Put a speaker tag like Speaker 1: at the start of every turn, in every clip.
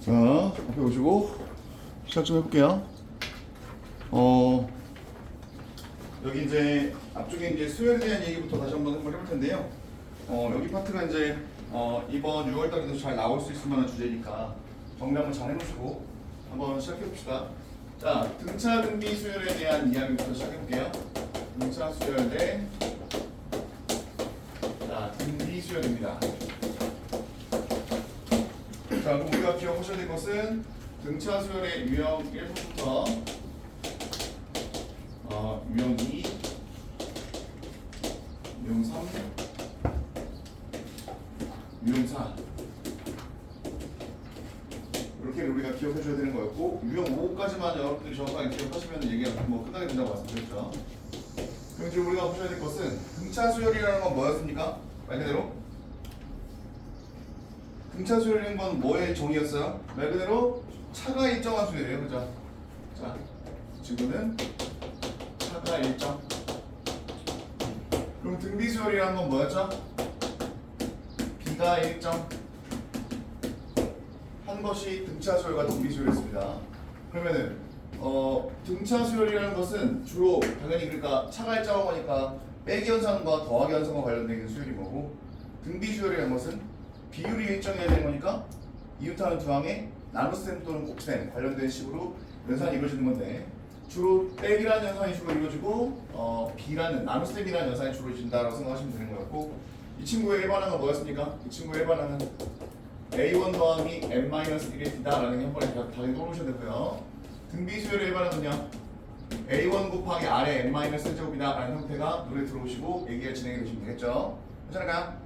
Speaker 1: 자, 앞에 오시고 시작 좀 해볼게요. 여기 이제 앞쪽에 이제 수혈에 대한 얘기부터 다시 한번 해볼 텐데요. 여기 파트가 이제 이번 6월 달에도 잘 나올 수 있을 만한 주제니까 정리 한번 잘 해놓으시고 한번 시작해 봅시다. 자, 등차 등비 수혈에 대한 이야기부터 시작해 볼게요. 등차 수혈 대 등비 수혈입니다. 자, 그럼 우리가 기억하셔야 될 것은 등차 수열의 유형 1부터 유형 2, 유형 3, 유형 4 이렇게 우리가 기억해줘야 되는 거였고 유형 5까지만 여러분들이 정확하게 기억하시면 얘기가 뭐 끝나게 된다고 말씀드렸죠. 그럼 이제 우리가 보셔야 될 것은 등차 수열이라는 건 뭐였습니까? 말 그대로 등차 수열이라는 건 뭐의 종이었어요? 말 그대로 차가 일정한 수열이에요. 그죠? 자, 지구는 차가 일정. 그럼 등비 수열이라는 건 뭐였죠? 비가 일정. 한 것이 등차 수열과 등비 수열이었습니다. 그러면은 등차 수열이라는 것은 주로 당연히 그러니까 차가 일정한 거니까 빼기 현상과 더하기 현상과 관련된 있는 수열인 거고, 등비 수열이라는 것은 비율이 일정해야 되는 거니까 이웃하는 두 항의 나눗셈 또는 곱셈 관련된 식으로 연산이 이루어지는 건데, 주로 빼기라는 연산이 주로 이루어지고 B라는 나눗셈이라는 연산이 주로 이루어진다고 생각하시면 되는 거였고, 이 친구의 일반항은 뭐였습니까? 이 친구의 일반항은 A1 더하기 n-1의 D다라는 게 한 번에 당연히 떠오르셔야 되고요. 등비 수열의 일반항은요, A1 곱하기 R의 n-1제곱이다 라는 형태가 눈에 들어오시고 얘기가 진행이 되시면 되겠죠. 괜찮을까요?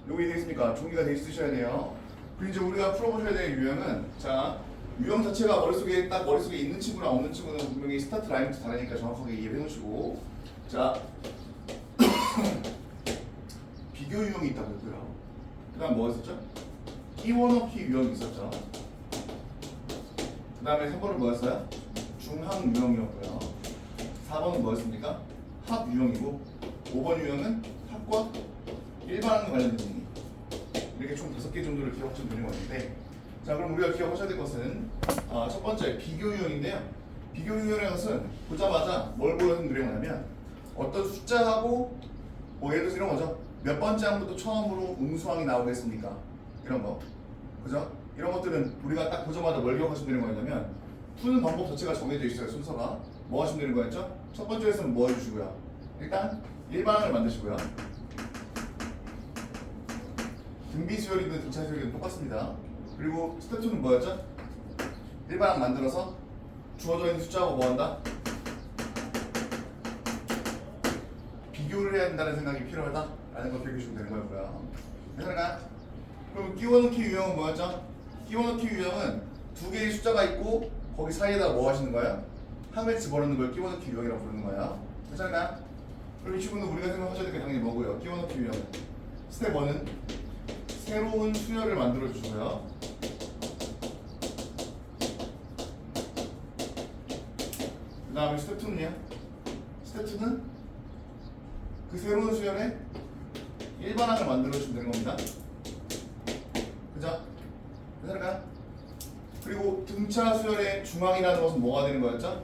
Speaker 1: 여기 되어 있으니까 종이가 되어 있으셔야 돼요. 그리고 이제 우리가 풀어보셔야 될 유형은, 자, 유형 자체가 머릿속에 있는 친구랑 없는 친구는 분명히 스타트 라인부터 다르니까 정확하게 이해해 놓으시고, 자, 비교 유형이 있다고 했고요. 그 다음 뭐 있었죠? 끼워넣기 유형이 있었죠. 그 다음에 3번은 뭐였어요? 중항 유형이었고요. 4번은 뭐였습니까? 합 유형이고, 5번 유형은 합과 일반항과 관련된 얘기. 이렇게 총 5개 정도를 기억하시면 되는 건데, 자, 그럼 우리가 기억하셔야 될 것은 첫 번째 비교 유형인데요. 비교 유형이라는 것은 보자마자 뭘 보여드리는 거냐면 어떤 숫자하고 예를 들어서 이런 거죠. 몇 번째 항부터 처음으로 음수항이 나오겠습니까? 이런 거, 그죠? 이런 것들은 우리가 딱 보자마자 뭘 기억하시면 되는 거냐면 푸는 방법 자체가 정해져 있어요. 순서가 뭐 하시면 되는 거였죠? 첫 번째에서는 뭐 해주시고요. 일단 일반항을 만드시고요. 등비 수열이든 등차 수열이든 똑같습니다. 그리고 스텝 2는 뭐였죠? 일반항 만들어서 주어져 있는 숫자하고 뭐한다? 비교를 해야 한다는 생각이 필요하다라는 걸 기억해 주시면 되는 거고요. 괜찮을까요? 그럼 끼워넣기 유형은 뭐였죠? 끼워넣기 유형은 두 개의 숫자가 있고 거기 사이에다 뭐 하시는 거예요? 항을 집어넣는 걸 끼워넣기 유형이라고 부르는 거예요. 괜찮을까요? 그럼 이 친구는 우리가 생각하셔야 될 게 당연히 뭐고요? 끼워넣기 유형은 스텝 1은 새로운 수열을 만들어 주시고요. 그 다음에 스텝 2는요? 스텝 2는 그 새로운 수열에 일반항을 만들어 주시면 되는 겁니다. 그죠? 괜찮을까요? 그리고 등차 수열의 중항이라는 것은 뭐가 되는 거였죠?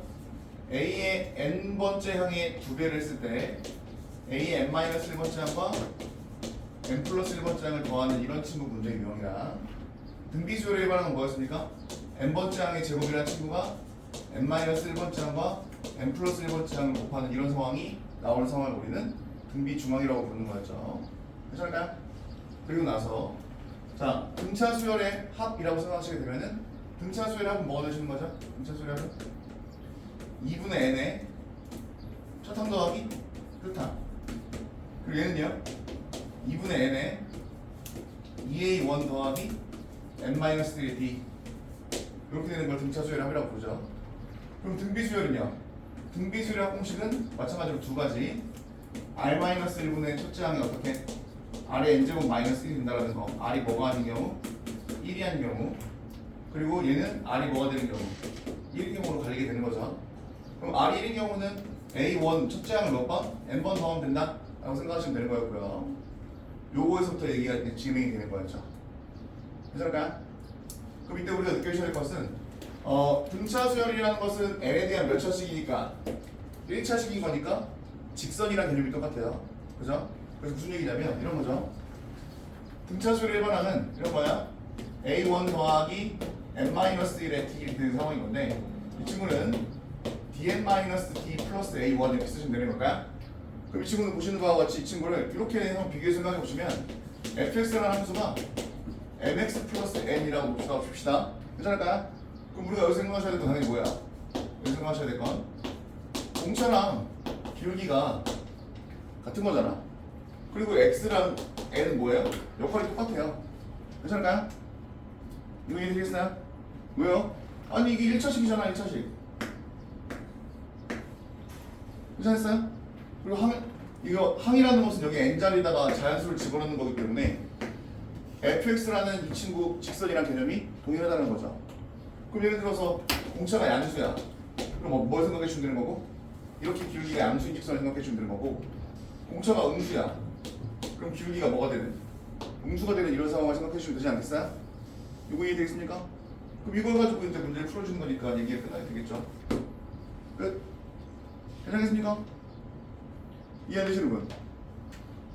Speaker 1: A의 n번째 항의 2배를 했을 때 A의 n-1번째 항과 n 플러스 1번째 항을 더하는 이런 친구 문제의 유형이랑, 등비 수열의 일반항은 뭐였습니까? n번째 항의 제곱이라는 친구가 n-1번째 항과 n 플러스 1번째 항을 곱하는 이런 상황이 나오는 상황을 우리는 등비 중항이라고 부르는 거였죠. 괜찮을까요? 그리고 나서 자, 등차 수열의 합이라고 생각하시게 되면은 등차 수열의 합은 뭐가 되시는 거죠? 등차 수열의 합은 2분의 n의 첫 항 더하기 끝항. 그리고 얘는요? 2분의 n에 2a1 더하기 n-3의 d, 이렇게 되는 걸 등차 수열의 합이라고 부르죠. 그럼 등비 수열은요? 등비 수열의 합 공식은 마찬가지로 두 가지. r-1분의 첫째 항이 어떻게? r의 n제곱 마이너스 1이 된다라는 거. r이 뭐가 아닌 경우? 1이 아닌 경우. 그리고 얘는 r이 뭐가 되는 경우? 1인 경우로 갈리게 되는 거죠. 그럼 r이 1인 경우는 a1 첫째 항을 몇 번? n번 더하면 된다? 라고 생각하시면 되는 거였고요. 요거에서부터 얘기가 진행이 되는 거였죠. 괜찮을까요? 그럼 그럼 이때 우리가 느껴야 될 것은 등차 수열이라는 것은 n에 대한 몇 차식이니까 1차식인 거니까 직선이랑 개념이 똑같아요. 그죠? 그래서 무슨 얘기냐면 이런 거죠. 등차 수열의 일반항은 이런 거야. a1 더하기 n-1의 t 이렇게 되는 상황인 건데 이 친구는 dn-d 플러스 a1 이렇게 쓰시면 되는 걸까요? 그럼 이 친구는 보시는 바와 같이 이 친구를 이렇게 한번 비교해서 생각해 보시면 fx라는 함수가 mx 플러스 n이라고 봅시다. 괜찮을까요? 그럼 우리가 여기서 생각하셔야 될 건 당연히 뭐야? 여기서 생각하셔야 될 건 공차랑 기울기가 같은 거잖아. 그리고 x랑 n은 뭐예요? 역할이 똑같아요. 괜찮을까요? 이거 이해되겠어요? 왜요? 아니 이게 1차식이잖아 1차식. 괜찮았어요? 그리고 이거 항이라는 것은 여기 n자리에다가 자연수를 집어넣는 거기 때문에 fx라는 이 친구 직선이란 개념이 동일하다는 거죠. 그럼 예를 들어서 공차가 양수야. 그럼 뭘 생각해 주면 되는 거고? 이렇게 기울기가 양수인 직선을 생각해 주면 되는 거고, 공차가 음수야. 그럼 기울기가 뭐가 되는? 음수가 되는 이런 상황을 생각해 주면 되지 않겠어요? 이거 이해되겠습니까? 그럼 이걸 가지고 이제 문제를 풀어주는 거니까 얘기가 끝나야 되겠죠. 끝. 괜찮겠습니까? 이해되시는 분?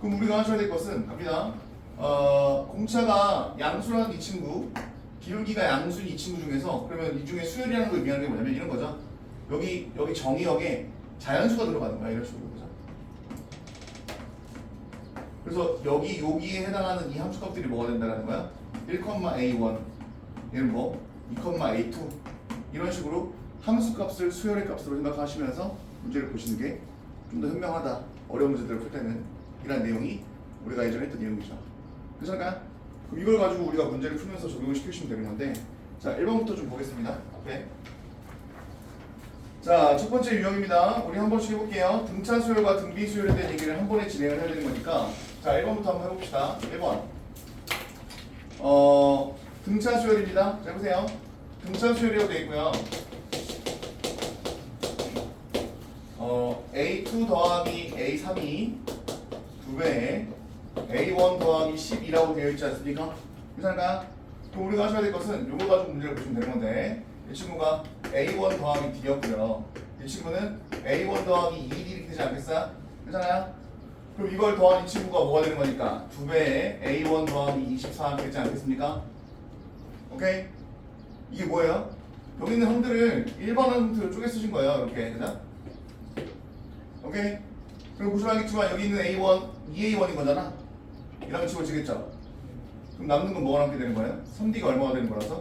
Speaker 1: 그럼 우리가 하셔야 될 것은 갑니다. 공차가 양수라는 이 친구, 기울기가 양수인 이 친구 중에서 그러면 이 중에 수열이라는 걸 의미하는 게 뭐냐면 이런 거죠. 여기 정의역에 자연수가 들어가는 거야 이런 식으로. 그죠? 그래서 여기에 해당하는 이 함수값들이 뭐가 된다는 거야? 1,a1 얘는 뭐 2,a2 이런 식으로 함수값을 수열의 값으로 생각하시면서 문제를 보시는 게 좀 더 현명하다. 어려운 문제들을 풀 때는 이런 내용이 우리가 예전에 했던 내용이죠. 괜찮을까요? 그럼 이걸 가지고 우리가 문제를 풀면서 적용을 시키시면 되는 건데, 자 1번부터 좀 보겠습니다. 앞에. 자, 첫 번째 유형입니다. 우리 한 번씩 해볼게요. 등차 수열과 등비 수열에 대한 얘기를 한 번에 진행을 해야 되는 거니까, 자 1번부터 한번 해봅시다. 1번. 등차 수열입니다. 자 해보세요. 등차 수열이라고 되어 있고요. A2 더하기 A3이 2배에 A1 더하기 12라고 되어 있지 않습니까? 괜찮을까요? 그럼 우리가 하셔야 될 것은 이걸 가지고 문제를 보시면 되는 건데, 이 친구가 A1 더하기 D였고요. 이 친구는 A1 더하기 2D 이렇게 되지 않겠어요? 괜찮아요? 그럼 이걸 더한 이 친구가 뭐가 되는 거니까 2배에 A1 더하기 24 되지 않겠습니까? 오케이? 이게 뭐예요? 여기 있는 항들을 일반항 형태로 쪼개 쓰신 거예요. 이렇게. 그죠? 오케이? 그리고 보시면 알겠지만 여기 있는 A1, 2A1인 거잖아. 이라면 치워지겠죠? 그럼 남는 건 뭐가 남게 되는 거예요? 3D가 얼마가 되는 거라서?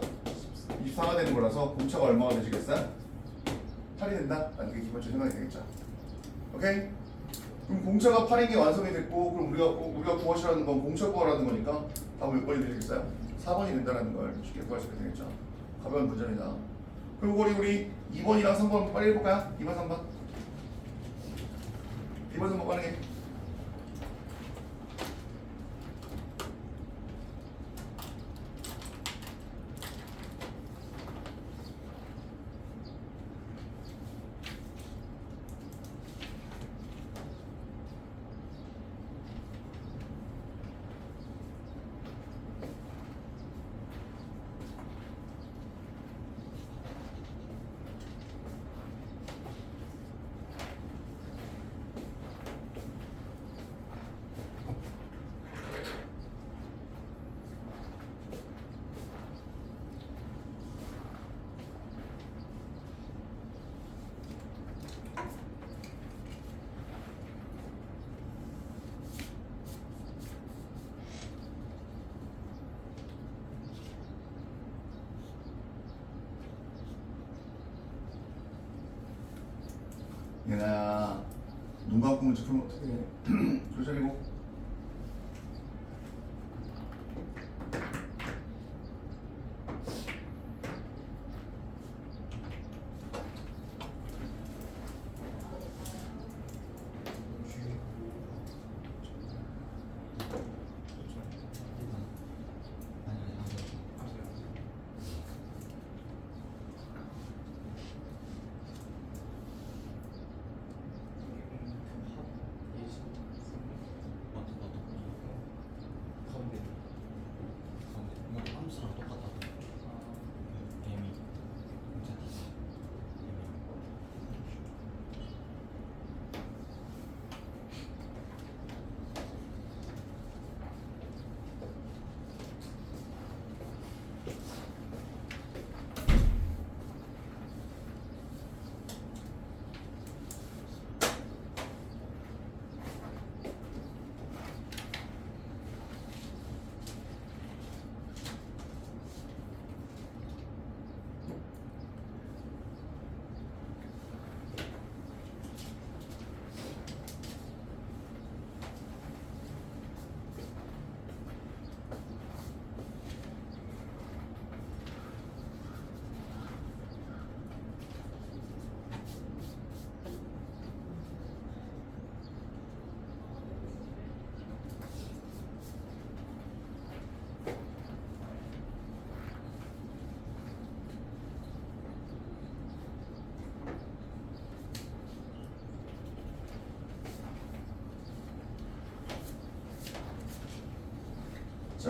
Speaker 1: 24가 되는 거라서 공차가 얼마가 되시겠어요? 8이 된다? 라는 게 기본적인 생각이 되겠죠. 오케이? 그럼 공차가 8인 게 완성이 됐고, 그럼 우리가 구하시라는 건 공차 구하라는 거니까 답은 몇 번이 되시겠어요? 4번이 된다는 걸 쉽게 구할 수가 되겠죠. 가벼운 문제입니다. 그리고 우리 2번이랑 3번 빨리 해볼까요? 2번, 3번. 2번, 3번 빠르게. 얘나 눈 감고 문제 풀면 어떻게 해? 조절이고.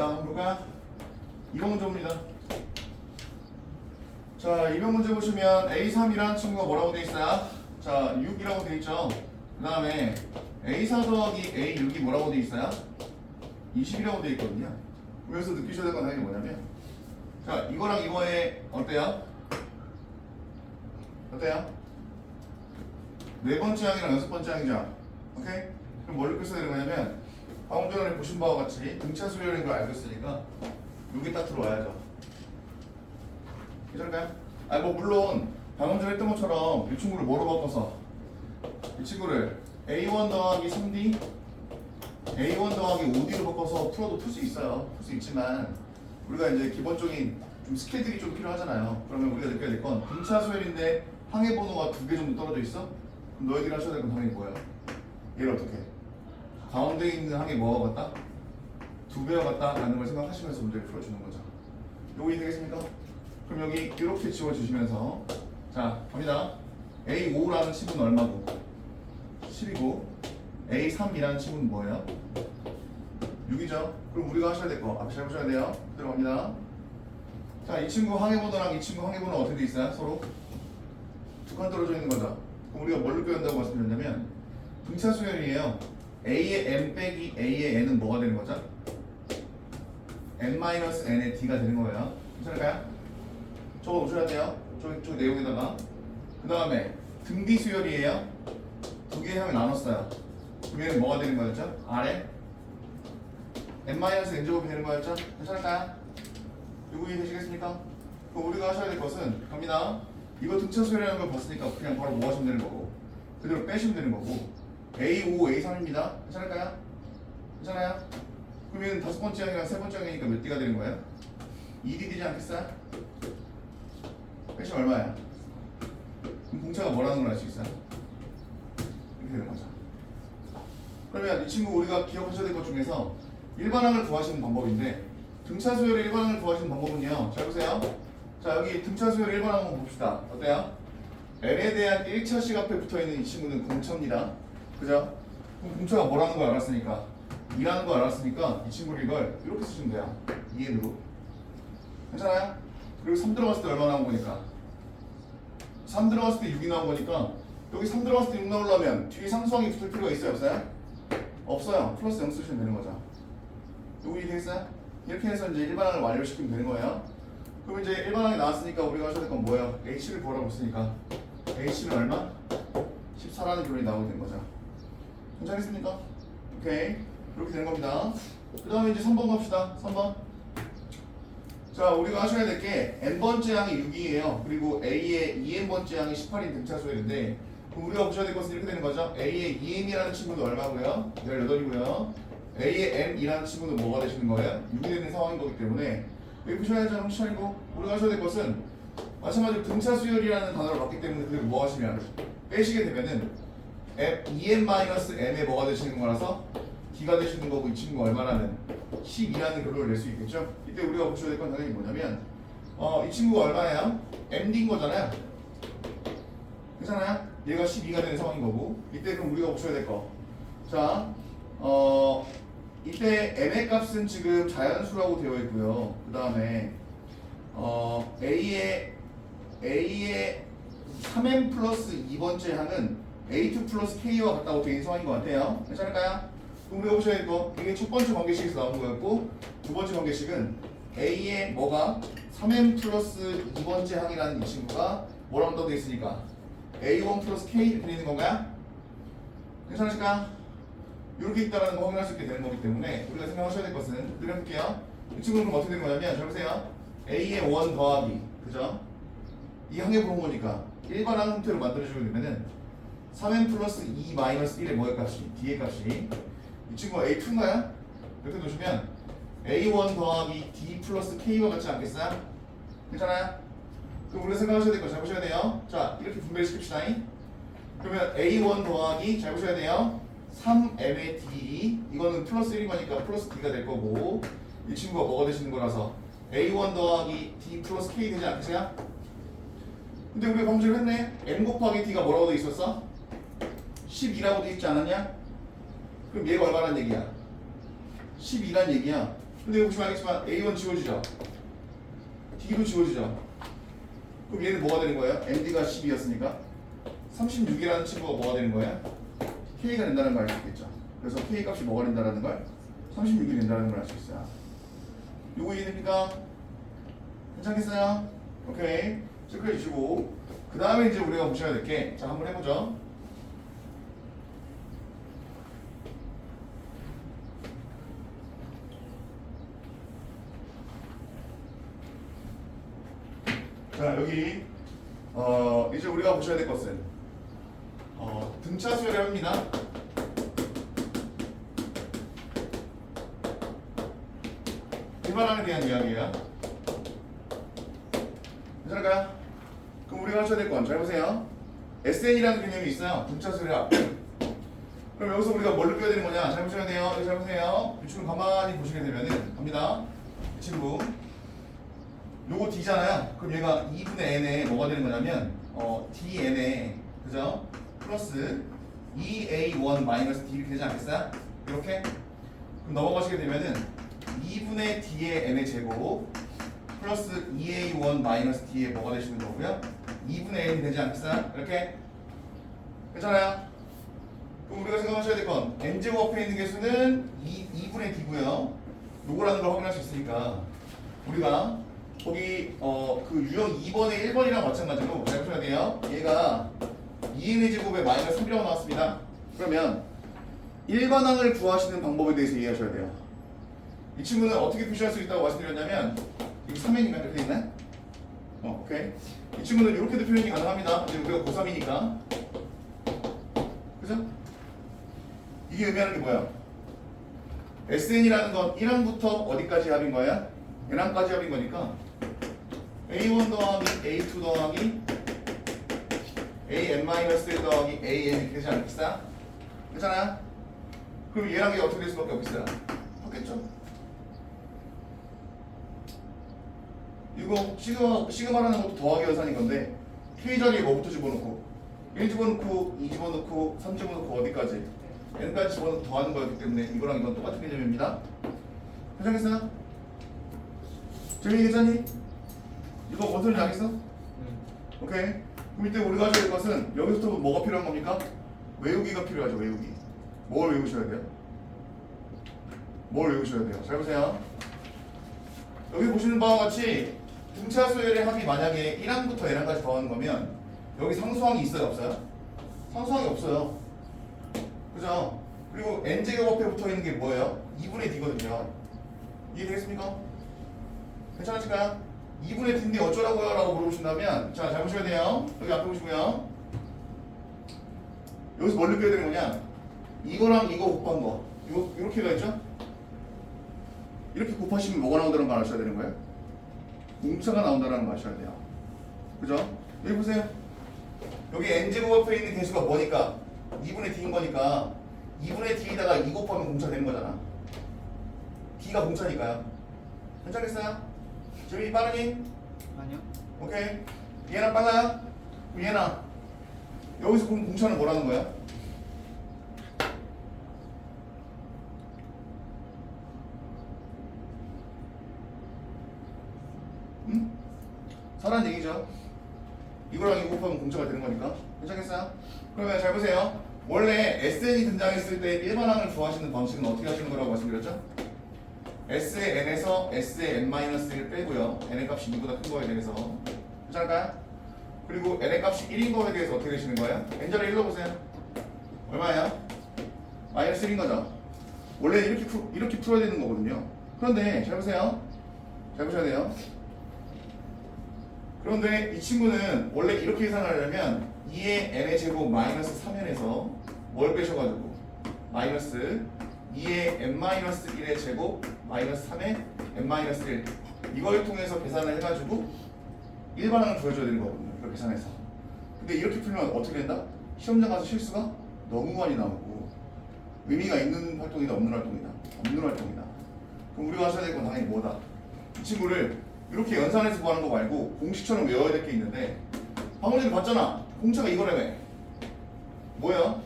Speaker 1: 자, 한번 볼까요? 이번 문제 봅니다. 자, 이번 문제 보시면 A3이라는 친구가 뭐라고 돼 있어요? 자, 6이라고 돼 있죠. 그 다음에 A4 더하기 A6이 뭐라고 돼 있어요? 20이라고 돼 있거든요. 여기서 느끼셔야 될 건 당연히 뭐냐면, 자, 이거랑 이거의 어때요? 어때요? 네 번째 항이랑 여섯 번째 항이죠. 오케이? 그럼 뭘 느꼈어야 되는 거냐면, 방금 전에 보신 바와 같이 등차 수열인 걸 알고 있으니까 여기 딱 들어와야죠. 괜찮을까요? 아니 뭐 물론 방금 전에 했던 것처럼 이 친구를 뭐로 바꿔서 이 친구를 A1 더하기 3D A1 더하기 5D로 바꿔서 풀어도 풀 수 있어요. 풀 수 있지만 우리가 이제 기본적인 좀 스킬들이 좀 필요하잖아요. 그러면 우리가 느껴야 될 건 등차 수열인데 항해 번호가 2개 정도 떨어져 있어? 그럼 너희들이 하셔야 될 건 당연히 뭐야? 얘를 어떻게 해? 가운데 있는 항에 뭐가 같다? 2배와 같다라는 걸 생각하시면서 문제를 풀어주는 거죠. 요거 이해되겠습니까? 그럼 여기 이렇게 지워주시면서 자 갑니다. A5라는 친구는 얼마고? 10이고 A3이라는 친구는 뭐예요? 6이죠. 그럼 우리가 하셔야 될 거 앞에 잘 보셔야 돼요. 들어갑니다. 자, 이 친구 항해번호랑 이 친구 항해번호 어떻게 돼 있어요? 서로 두 칸 떨어져 있는 거죠. 그럼 우리가 뭘 느껴야 한다고 말씀드렸냐면 등차 수열이에요. A의 n 빼기 A의 n은 뭐가 되는 거죠? n-n의 d가 되는 거예요. 괜찮을까요? 적어 보셔야 돼요. 저 내용에다가. 그 다음에 등비 수열이에요. 두 개의 항을 나눴어요. 그럼 얘는 뭐가 되는 거였죠? R에 n-n제곱이 되는 거였죠? 괜찮을까요? 이거 이해되시겠습니까? 그럼 우리가 하셔야 될 것은 갑니다. 이거 등차 수열이라는 걸 봤으니까 그냥 바로 뭐 하시면 되는 거고 그대로 빼시면 되는 거고 A5, A3입니다. 괜찮을까요? 괜찮아요? 그러면 다섯 번째 항이랑 세 번째 항이니까 몇 D가 되는 거예요? 2D 되지 않겠어요? 빼시면 얼마야? 그럼 공차가 뭐라는 걸 알 수 있어요? 이렇게 되는 거죠. 그러면 이 친구 우리가 기억하셔야 될 것 중에서 일반항을 구하시는 방법인데 등차 수열의 일반항을 구하시는 방법은요. 잘 보세요. 자, 여기 등차 수열 일반항 한번 봅시다. 어때요? L에 대한 1차식 앞에 붙어있는 이 친구는 공차입니다. 그죠? 그럼 공차가 뭐라는 걸 알았으니까 2라는 걸 알았으니까 이 친구를 이걸 이렇게 쓰시면 돼요. 2n으로. 괜찮아요? 그리고 3 들어갔을 때 얼마 나온 거니까 3 들어갔을 때 6이 나온 거니까 여기 3 들어갔을 때 6 나오려면 뒤에 상수항이 붙을 필요가 있어요? 없어요? 없어요. 플러스 0 쓰시면 되는 거죠. 요거 이해되겠어요? 이렇게 해서 이제 일반항을 완료시키면 되는 거예요. 그럼 이제 일반항이 나왔으니까 우리가 하셔야 될 건 뭐예요? H를 구하라고 했으니까 H는 얼마? 14라는 결론이 나오게 된 거죠. 괜찮겠습니까? 오케이. 이렇게 되는 겁니다. 그 다음에 이제 3번 갑시다. 3번. 자, 우리가 하셔야 될 게 n번째 항이 6이에요. 그리고 A의 2n번째 항이 18인 등차 수열인데 그럼 우리가 보셔야 될 것은 이렇게 되는 거죠. A의 2n이라는 친구는 얼마고요? 18이고요. A의 n이라는 친구는 뭐가 되시는 거예요? 6이 되는 상황인 거기 때문에 여기 보셔야죠. 확실히고 우리가 하셔야 될 것은 마찬가지로 등차 수열이라는 단어를 봤기 때문에 그걸 뭐 하시면 빼시게 되면은 2n-m에 뭐가 되시는 거라서 d가 되시는 거고 이 친구가 얼마라는 12라는 결론을 낼 수 있겠죠? 이때 우리가 보셔야 될 건 당연히 뭐냐면 이 친구가 얼마예요? md인 거잖아요. 괜찮아요? 얘가 12가 되는 상황인 거고 이때 그럼 우리가 보셔야 될 거. 자, 이때 m의 값은 지금 자연수라고 되어 있고요. 그 다음에 A의 3m 플러스 2번째 항은 A2 플러스 K와 같다고 되어 있는 상황인 것 같아요. 괜찮을까요? 그럼 우리가 보셔야 될 거, 이게 첫 번째 관계식에서 나온 거였고 두 번째 관계식은 A의 뭐가 3m 플러스 2번째 항이라는 이 친구가 뭐라고 떠져 있으니까 A1 플러스 K 이렇게 되는 건가요? 괜찮으실까요? 이렇게 있다는 거 확인할 수 있게 되는 거기 때문에 우리가 생각하셔야 될 것은 그려볼게요. 이 친구는 그럼 어떻게 되는 거냐면 잘 보세요. A의 1 더하기 그죠? 이 항의 분모니까 일반항 형태로 만들어주게 되면은 3n 플러스 2 마이너스 1의 뭐의 값이? D의 값이 이 친구가 A2인가요? 이렇게 놓으시면 A1 더하기 D 플러스 K와 같지 않겠어요? 괜찮아요? 그럼 우리가 생각하셔야 될 거 잘 보셔야 돼요. 자, 이렇게 분배를 시킵시다. 그러면 A1 더하기 잘 보셔야 돼요. 3m의 D 이거는 플러스 1인 거니까 플러스 D가 될 거고 이 친구가 뭐가 되시는 거라서 A1 더하기 D 플러스 K 되지 않겠어요? 근데 우리가 방금 전에 했네. M 곱하기 D가 뭐라고 돼 있었어? 12라고 돼 있지 않았냐? 그럼 얘가 얼마란 얘기야? 12란 얘기야. 근데 여기 보시면 알겠지만 A1 지워지죠? D도 지워지죠? 그럼 얘는 뭐가 되는 거예요? MD가 12였으니까 36이라는 친구가 뭐가 되는 거예요? K가 된다는 걸 알 수 있겠죠? 그래서 K 값이 뭐가 된다는 걸? 36이 된다는 걸 알 수 있어요. 요거 이해됩니까? 괜찮겠어요? 오케이. 체크해 주시고 그 다음에 이제 우리가 보셔야 될 게 자 한번 해보죠. 자 여기 이제 우리가 보셔야 될 것은 등차 수열을 합니다. 일반항에 대한 이야기예요. 괜찮을까요? 그럼 우리가 하셔야 될 건 잘 보세요. SN이라는 개념이 있어요. 등차 수열의 합. 그럼 여기서 우리가 뭘 느껴야 되는 거냐? 잘 보셔야 돼요. 여기 잘 보세요. 이 친구 가만히 보시게 되면은 갑니다. 이 친구 요거 D잖아요. 그럼 얘가 2분의 N에 뭐가 되는 거냐면 DN에 그죠? 플러스 2A1 마이너스 D 이렇게 되지 않겠어요? 이렇게? 그럼 넘어가시게 되면은 2분의 D의 N의 제곱 플러스 2A1 마이너스 D의 뭐가 되시는 거고요? 2분의 N이 되지 않겠어요? 이렇게? 괜찮아요? 그럼 우리가 생각하셔야 될 건 N제곱 앞에 있는 개수는 2분의 D고요. 요거라는 걸 확인할 수 있으니까 우리가 거기 그 유형 2번에 1번이랑 마찬가지로 잘 보셔야 돼요. 얘가 2n의 제곱에 마이너스 3이라고 나왔습니다. 그러면 일반항을 구하시는 방법에 대해서 이해하셔야 돼요. 이 친구는 어떻게 표시할 수 있다고 말씀드렸냐면 여기 3n인가 이렇게 있나요? 오케이. 이 친구는 이렇게도 표현이 가능합니다. 이제 우리가 고3이니까 그죠? 이게 의미하는 게 뭐야? SN이라는 건 1항부터 어디까지 합인 거야? n항까지 합인 거니까 A1 더하기 A2 더하기 AN-1 더하기 AN 이렇게 되지 않겠어요? 괜찮아요? 그럼 얘랑 얘 어떻게 될 수밖에 없겠어요? 바뀌었죠? 이거 시그마라는 것도 더하기 연산인 건데 K 자리에 뭐부터 집어넣고 1 집어넣고 2 집어넣고 3 집어넣고 어디까지? N까지 집어넣고 더하는 거였기 때문에 이거랑 이건 똑같은 개념입니다. 괜찮겠어요? 재민이 괜찮니? 이거 뭔 소리인지 알겠어? 오케이. 그럼 이때 우리가 하셔야 될 것은 여기서부터 뭐가 필요한 겁니까? 외우기가 필요하죠. 외우기. 뭘 외우셔야 돼요? 뭘 외우셔야 돼요? 잘 보세요. 여기 보시는 바와 같이 등차 수열의 합이 만약에 1항부터 N항까지 더하는 거면 여기 상수항이 있어요? 없어요? 상수항이 없어요. 그죠? 그리고 N제곱 앞에 붙어있는 게 뭐예요? 2분의 D거든요. 이해되겠습니까? 괜찮으실까요? 2분의 D인데 어쩌라고요? 라고 물어보신다면 자, 잘 보셔야 돼요. 여기 앞에 보시고요. 여기서 뭘 느껴야 되는 거냐? 이거랑 이거 곱한 거 이거 이렇게 가있죠? 이렇게 곱하시면 뭐가 나온다는 걸 아셔야 되는 거예요? 공차가 나온다는 걸 아셔야 돼요. 그죠? 여기 보세요. 여기 N제곱 앞에 있는 개수가 뭐니까? 2분의 D인 거니까 2분의 D에다가 2 곱하면 공차 되는 거잖아. D가 공차니까요. 괜찮겠어요? 재민이 빠르니?
Speaker 2: 아니요.
Speaker 1: 오케이. 얘랑 빨라요? 그럼 얘랑 여기서 그럼 공차는 뭐라는 거야? 응? 사라는 얘기죠. 이거랑 이거 곱하면 공차가 되는 거니까. 괜찮겠어요? 그러면 잘 보세요. 원래 SN이 등장했을 때 일반항을 구하시는 방식은 어떻게 하시는 거라고 말씀드렸죠? S의 N에서 S의 N-1을 빼고요. N의 값이 2보다 큰 거에 대해서 괜찮을까요? 그리고 N의 값이 1인 거에 대해서 어떻게 되시는 거예요? N절에 1로 보세요. 얼마예요? 마이너스 1인 거죠. 원래 이렇게 풀어야 되는 거거든요. 그런데 잘 보세요. 잘 보셔야 돼요. 그런데 이 친구는 원래 이렇게 계산을 하려면 2의 N의 제곱 마이너스 3n에서 뭘 빼셔가지고 마이너스 2의 n-1의 제곱 마이너스 3의 n-1 이걸 통해서 계산을 해가지고 일반항을 구해줘야 되는 거거든요. 이걸 계산해서. 근데 이렇게 풀면 어떻게 된다? 시험장 가서 실수가 너무 많이 나오고 의미가 있는 활동이다 없는 활동이다 없는 활동이다. 그럼 우리가 하셔야 될 건 당연히 뭐다? 이 친구를 이렇게 연산해서 구하는 거 말고 공식처럼 외워야 될 게 있는데 방금 전에 봤잖아. 공차가 이거라며. 뭐야?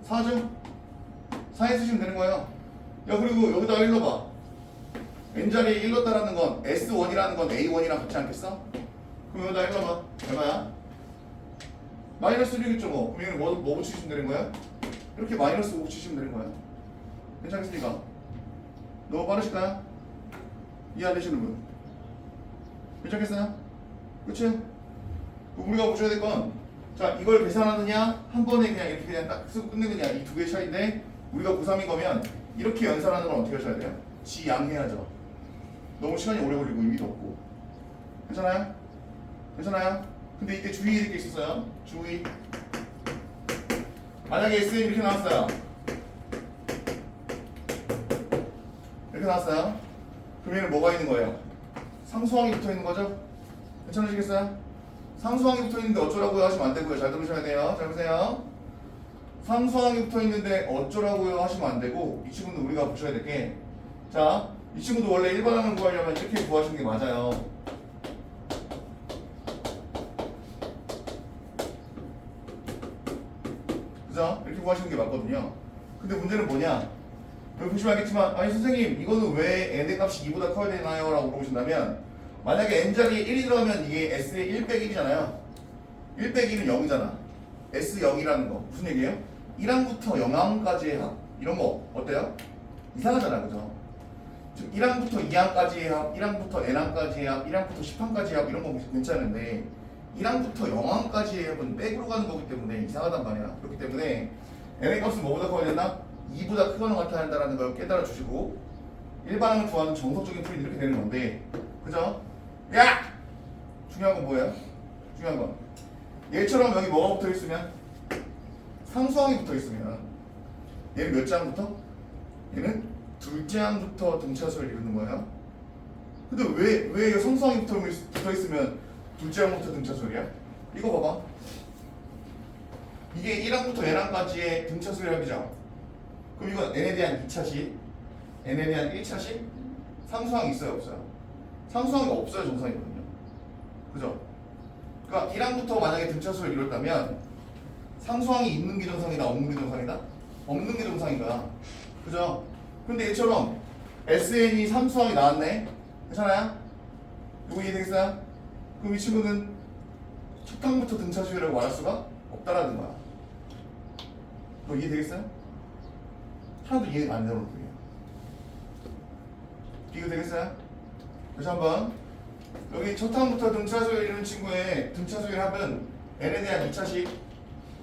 Speaker 1: 4죠? 4에 쓰시면 되는 거예요. 야 그리고 여기다가 일러봐. n자리에 1 넣었다라는 건 S1이라는 건 A1이랑 같지 않겠어? 그럼 여기다 1 넣어봐. 얼마야? 마이너스 1이겠죠 뭐. 그럼 얘는 뭐 붙이시면 되는 거야? 이렇게 마이너스 5 붙이시면 되는 거야. 괜찮겠습니까? 너무 빠르실까요? 이해 안 되시는 분? 괜찮겠어요? 그치? 우리가 보셔야 될 건, 자, 이걸 계산하느냐, 한 번에 그냥 이렇게 그냥 딱 쓰고 끝내느냐, 이 두 개의 차이인데, 우리가 고3인 거면, 이렇게 연산하는 건 어떻게 하셔야 돼요? 지양해야죠. 너무 시간이 오래 걸리고 의미도 없고. 괜찮아요? 괜찮아요? 근데 이때 주의해야 될 게 있었어요. 주의. 만약에 SM 이렇게 나왔어요. 이렇게 나왔어요. 그럼 얘는 뭐가 있는 거예요? 상수항이 붙어 있는 거죠? 괜찮으시겠어요? 상수항이 붙어 있는데 어쩌라고요 하시면 안 되고요. 잘 들으셔야 돼요. 잘 보세요. 상수항이 붙어 있는데 어쩌라고요 하시면 안 되고, 이 친구는 우리가 보셔야 될 게, 자, 이 친구도 원래 일반항을 구하려면 이렇게 구하시는 게 맞아요. 그죠? 이렇게 구하시는 게 맞거든요. 근데 문제는 뭐냐? 여기 보시면 알겠지만, 아니 선생님 이거는 왜 n의 값이 2보다 커야 되나요? 라고 물어보신다면, 만약에 n자리에 1이 들어가면 이게 s의 1 빼기 1이잖아요. 1 빼기 1은 0이잖아. S0이라는 거 무슨 얘기예요? 1항부터 0항까지의 합, 이런 거 어때요? 이상하잖아, 그죠? 즉 1항부터 2항까지의 합, 1항부터 n항까지의 합, 1항부터 10항까지의 합, 이런 거 괜찮은데 1항부터 0항까지의 합은 백으로 가는 거기 때문에 이상하단 말이야. 그렇기 때문에 n의 값은 뭐보다 커야 된다? 2보다 크거나 같아야 한다는 걸 깨달아 주시고, 일반항을 구하는 정석적인 풀이는 이렇게 되는 건데, 그죠? 야! 중요한 건 뭐예요? 중요한 건 얘처럼 여기 뭐가 붙어 있으면, 상수항이 붙어 있으면, 얘는 몇 장부터? 얘는 둘째 항부터 등차수를 이루는 거예요. 근데 왜 상수항이 붙어 있으면 둘째 항부터 등차수야? 이거 봐봐. 이게 1항부터 n항까지의 등차수의 합이죠. 그럼 이건 n에 대한 2차식, n에 대한 1차식, 상수항이 있어요, 없어요? 상수항이 없어야 정상이거든요. 그죠? 그러니까 1항부터 만약에 등차수를 이뤘다면 상수항이 있는 게 정상이다, 없는 게 정상이다? 없는 게 정상인 거야. 그죠? 근데 얘처럼 SN이 3수항이 나왔네? 괜찮아요? 이거 이해되겠어요? 그럼 이 친구는 첫 항부터 등차수라고 말할 수가 없다라는 거야. 그거 이해되겠어요? 하나도 이해가 안 되는 거예요. 비교되겠어요? 다시 한번. 여기 첫 항부터 등차수를 이루는 친구의 등차수의 합은 n에 대한 2차식,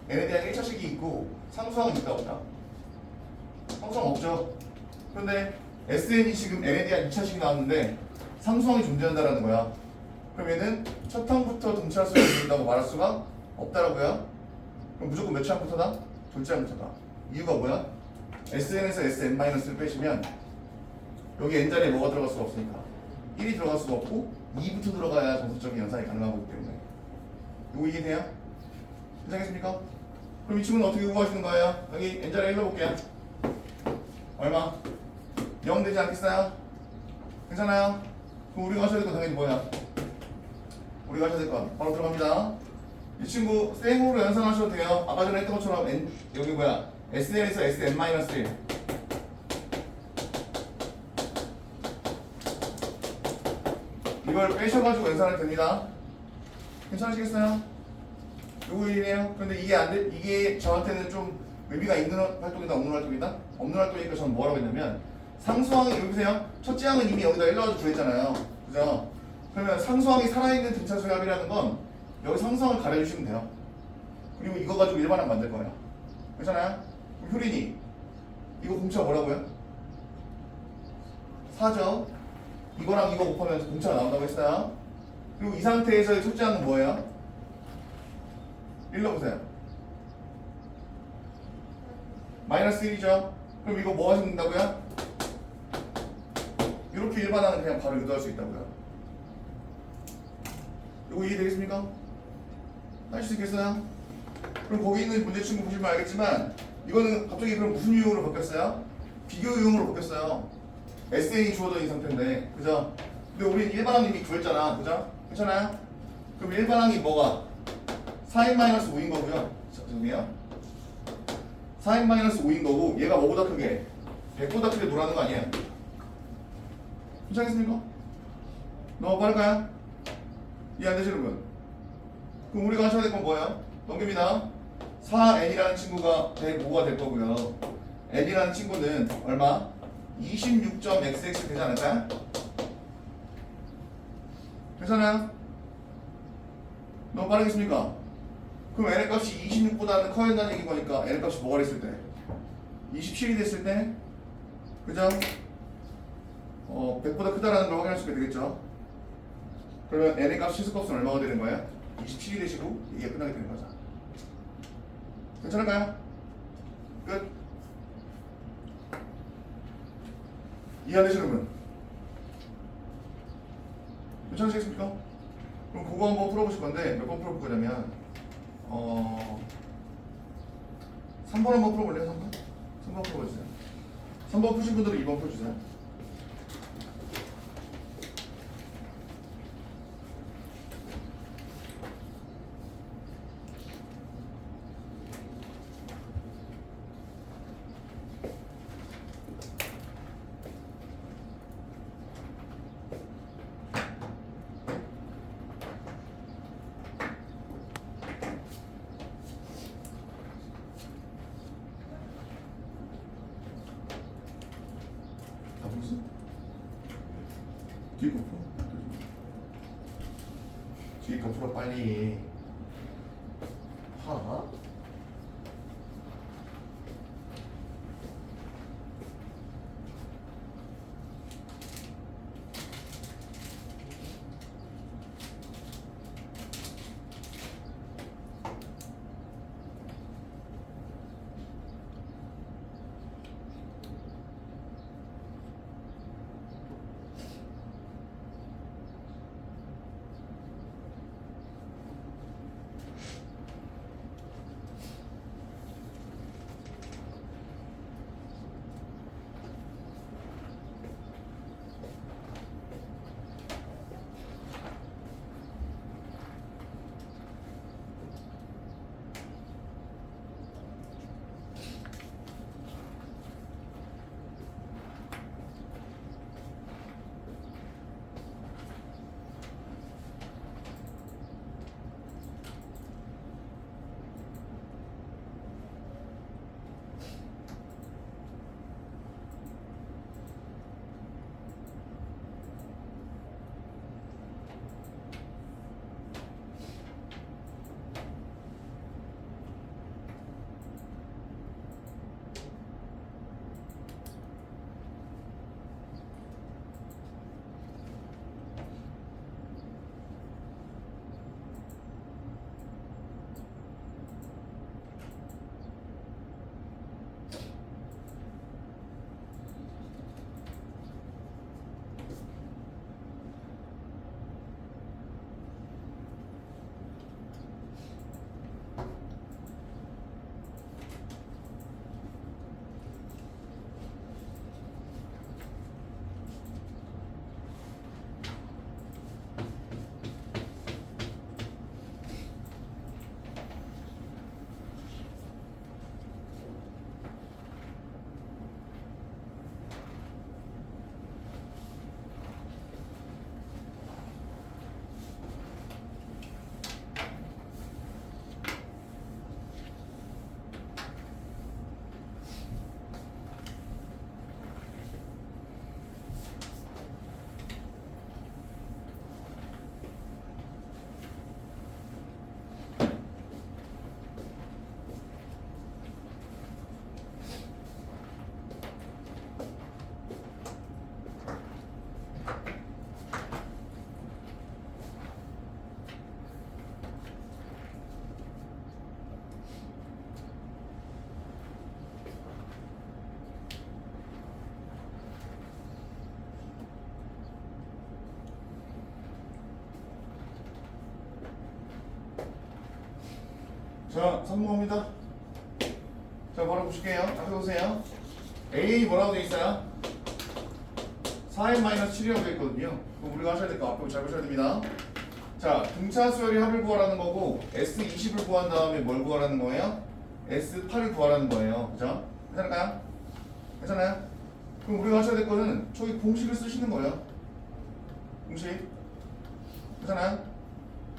Speaker 1: n에 대한 1차식이 있고 상수항은 있다 없다? 상수항 없죠. 그런데 SN이 지금 n에 대한 2차식이 나왔는데 상수항이 존재한다라는 거야. 그럼 얘는 첫 항부터 등차수를 이룬다고 말할 수가 없다라고요. 그럼 무조건 몇 항부터다? 둘째 항부터다. 이유가 뭐야? SN에서 SN-를 빼시면 여기 n자리에 뭐가 들어갈 수가 없으니까 1이 들어갈 수가 없고 2부터 들어가야 정수적인 연산이 가능한 거기 때문에. 이거 이해돼요? 괜찮겠습니까? 그럼 이 친구는 어떻게 구하시는 거예요? 여기 n자리 읽어볼게요. 얼마? 0 되지 않겠어요? 괜찮아요? 그럼 우리가 하셔야 될 건 당연히 뭐야? 우리가 하셔야 될 건 바로 들어갑니다. 이 친구 생으로 연산하셔도 돼요. 아까 전에 했던 것처럼 여기 뭐야? SN에서 SN-1 이걸 빼셔가지고 연산하면 됩니다. 괜찮으시겠어요? 요거 일이에요. 근데 이게 저한테는 좀 의미가 있는 활동이다, 없는 활동이다? 없는 활동이니까 저는 뭐라고 했냐면, 상수항이, 여기 보세요. 첫째 항은 이미 여기다 1넣어서 구했잖아요. 그죠? 그러면 상수항이 살아있는 등차수의 합이라는 건 여기 상수항을 가려주시면 돼요. 그리고 이거 가지고 일반항 만들 거예요. 괜찮아요? 그럼 효린이, 이거 공차 뭐라고요? 4죠? 이거랑 이거 곱하면 공차가 나온다고 했어요. 그리고 이 상태에서의 첫째 항은 뭐예요? 1 넣어보세요. 마이너스 1이죠? 그럼 이거 뭐 하시면 된다고요? 이렇게 일반항은 그냥 바로 유도할 수 있다고요. 이거 이해되겠습니까? 할 수 있겠어요? 그럼 거기 있는 문제 친구 보시면 알겠지만, 이거는 갑자기 그럼 무슨 유형으로 바뀌었어요? 비교 유형으로 바뀌었어요. SN이 주어져 있는 상태인데, 그죠? 근데 우리 일반항 이미 구했잖아, 그죠? 괜찮아요? 그럼 일반항이 뭐가? 4n-5인 거고요. 정리해요. 4n-5인 거고, 얘가 뭐보다 크게? 100보다 크게 노라는 거 아니에요? 괜찮겠습니까? 너무 빠를까요? 이해 안 되시는 분? 그럼 우리가 하셔야 될 건 뭐예요? 넘깁니다. 4n이라는 친구가 105가 될 거고요. n이라는 친구는 얼마? 26.xx 되지 않을까요? 괜찮아요? 너무 빠르겠습니까? 그럼 n의 값이 26보다는 커야 한다는 얘기 거니까 n의 값이 뭐가 됐을 때? 27이 됐을 때? 그죠? 100보다 크다라는 걸 확인할 수가 되겠죠? 그러면 n의 값 실수값은 얼마가 되는 거예요? 27이 되시고 이게 끝나게 되는 거죠. 괜찮을까요? 끝. 이해 안 되시는 분? 괜찮으시겠습니까? 그럼 그거 한번 풀어보실 건데 몇 번 풀어볼 거냐면 3번 한번 풀어볼래요? 3번? 3번 풀어보세요. 3번 푸신 분들은 2번 풀어주세요. 다 풀었어? 뒤에 거 풀어. 뒤에 거 풀어 빨리. 하? 자, 성공합니다. 자, 바로 보실게요. 앞에 보세요. A 뭐라고 되어 있어요? 4n-7이라고 되어 있거든요. 그럼 우리가 하셔야 될 거 앞에 잘 보셔야 됩니다. 자, 등차 수열의 합을 구하라는 거고 S20을 구한 다음에 뭘 구하라는 거예요? S8을 구하라는 거예요. 그죠? 괜찮을까요? 괜찮아요? 그럼 우리가 하셔야 될 거는 저기 공식을 쓰시는 거예요. 공식 괜찮아요?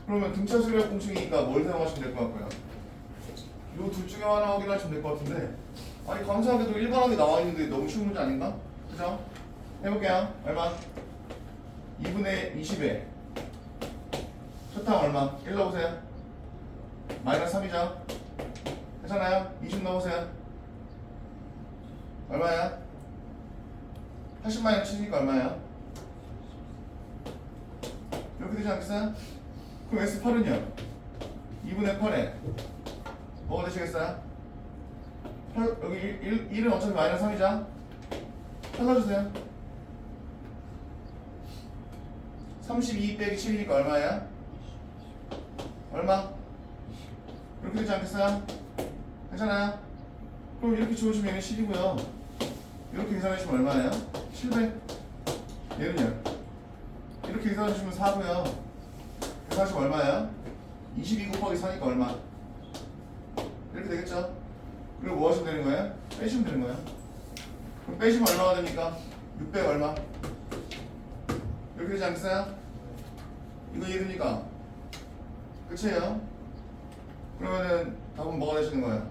Speaker 1: 그러면 등차 수열의 공식이니까 뭘 사용하시면 될 것 같고요. 요 둘 중에 하나 확인하시면 될 것 같은데 아니 감사하게도 일반하게 나와 있는데 너무 쉬운 문제 아닌가? 그죠? 해볼게요. 얼마? 2분의 20에 첫항 얼마? 1 넣으세요. 마이너스 3이죠? 괜찮아요? 20 넣으세요. 얼마야? 80 마이너스 7이니까 얼마야? 이렇게 되지 않겠어요? 그럼 S8은요? 2분의 8에 뭐가 되시겠어요? 8, 여기 1은 어차피 마이너스 3이죠? 잘라주세요. 32 빼기 7이니까 얼마야? 얼마? 이렇게 되지 않겠어요? 괜찮아요? 그럼 이렇게 지워주면 얘는 10이고요. 이렇게 계산해주면 얼마예요? 700. 얘는요? 이렇게 계산해주면 4고요. 계산하시면 얼마예요? 22 곱하기 4니까 얼마? 이렇게 되겠죠? 그리고 뭐 하시면 되는 거예요? 빼시면 되는 거예요. 그럼 빼시면 얼마가 됩니까? 600 얼마? 이렇게 되지 않겠어요? 이거 이해됩니까? 끝이에요. 그러면은 답은 뭐가 되시는 거예요?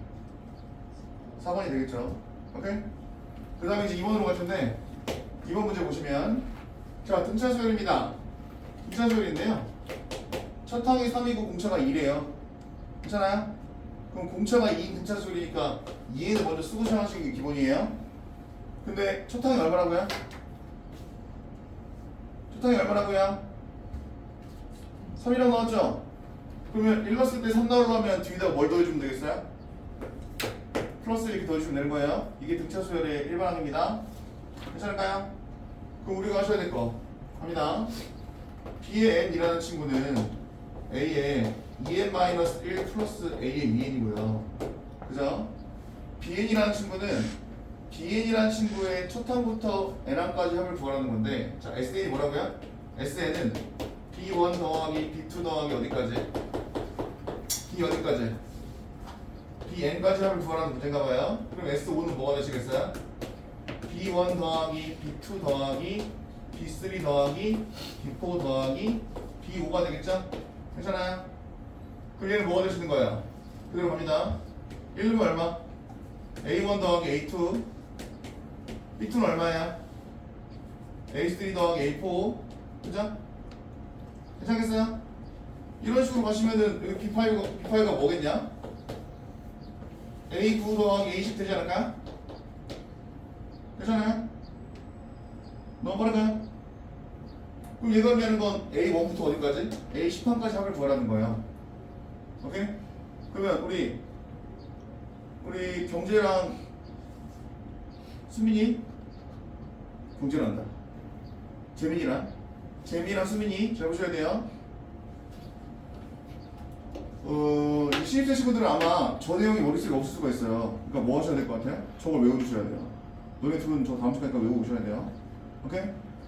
Speaker 1: 4번이 되겠죠. 오케이? 그 다음에 이제 2번으로 갈 텐데 2번 문제 보시면 자 등차 수열입니다. 등차 수열인데요. 첫 항이 3이고 공차가 2래요. 괜찮아요? 그럼 공차가 2인 등차 수열이니까 2에는 먼저 쓰고 시작하시는 게 기본이에요. 근데 첫 항이 얼마라고요? 첫 항이 얼마라고요? 3이라고 나왔죠? 그러면 1 넣었을 때 3 넣으려면 뒤에다가 뭘 더해주면 되겠어요? 플러스 이렇게 더해주면 되는 거예요. 이게 등차 수열의 일반항입니다. 괜찮을까요? 그럼 우리가 하셔야 될 거 합니다. B의 n이라는 친구는 A의 2n-1 플러스 A의 2n이고요. 그죠? Bn이라는 친구는 Bn이라는 친구의 첫 항부터 n항까지 합을 구하라는 건데 자 SN이 뭐라고요? SN은 B1 더하기 B2 더하기 어디까지? B 어디까지? Bn까지 합을 구하라는 문제인가 봐요. 그럼 S5는 뭐가 되시겠어요? B1 더하기 B2 더하기 B3 더하기 B4 더하기 B5가 되겠죠? 괜찮아요? 그럼 얘는 뭐가 되시는 거예요? 그대로 갑니다. 1은 얼마? A1 더하기 A2 B2는 얼마야? A3 더하기 A4 그죠? 괜찮겠어요? 이런 식으로 가시면은 여기 B5가 뭐겠냐? A9 더하기 A10 되지 않을까? 괜찮아요? 너무 빠른가요? 그럼 얘가 의미하는 건 A1부터 어디까지? A10항까지 합을 구하라는 거예요. 오케이? 그러면 우리 경재랑 수민이 경재란다. 재민이랑 수민이 잘 보셔야 돼요. 신입생 친구들은 아마 저 내용이 머릿속에 없을 수가 있어요. 그러니까 뭐 하셔야 될 것 같아요? 저걸 외워주셔야 돼요. 너네 둘은 저 다음 시간까지 외우고 오셔야 돼요. 오케이?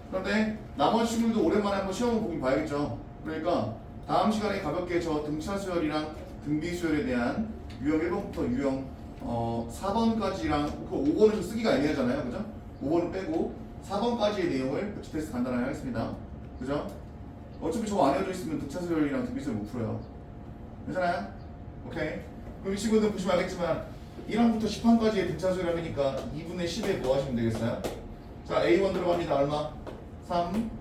Speaker 1: 그런데 나머지 친구들도 오랜만에 한번 시험을 보긴 봐야겠죠. 그러니까 다음 시간에 가볍게 저 등차 수열이랑 등비 수열에 대한 유형 1번부터 유형 4번까지랑 그 5번은 좀 쓰기가 애매하잖아요. 그죠? 5번은 빼고 4번까지의 내용을 테스트 간단하게 하겠습니다. 그죠? 어차피 저거 안 해져 있으면 등차 수열이랑 등비 수열 못 풀어요. 괜찮아요? 오케이. 그럼 이 친구들 보시면 알겠지만 1항부터 10항까지의 등차 수열을 하니까 2분의 10에 뭐 하시면 되겠어요? 자 A1 들어갑니다. 얼마? 3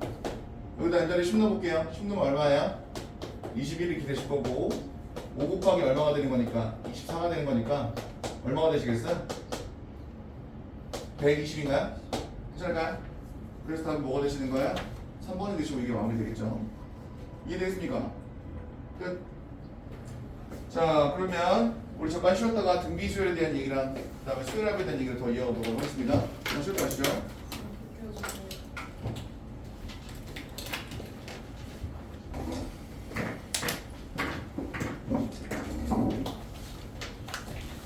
Speaker 1: 여기다 엔자리 10 넣어볼게요. 10 넣으면 얼마야? 21 이렇게 되실 거고 5 곱하기 얼마가 되는 거니까 24가 되는 거니까 얼마가 되시겠어요? 120인가요? 괜찮을까요? 그래서 답은 뭐가 되시는 거야? 3번이 되시고 이게 마무리 되겠죠? 이해되겠습니까? 끝. 자 그러면 우리 잠깐 쉬었다가 등비 수열에 대한 얘기랑 그 다음에 수열합에 대한 얘기를 더 이어가 보도록 하겠습니다. 그럼 쉬었다 가시죠.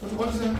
Speaker 1: 좀 꺼주세요.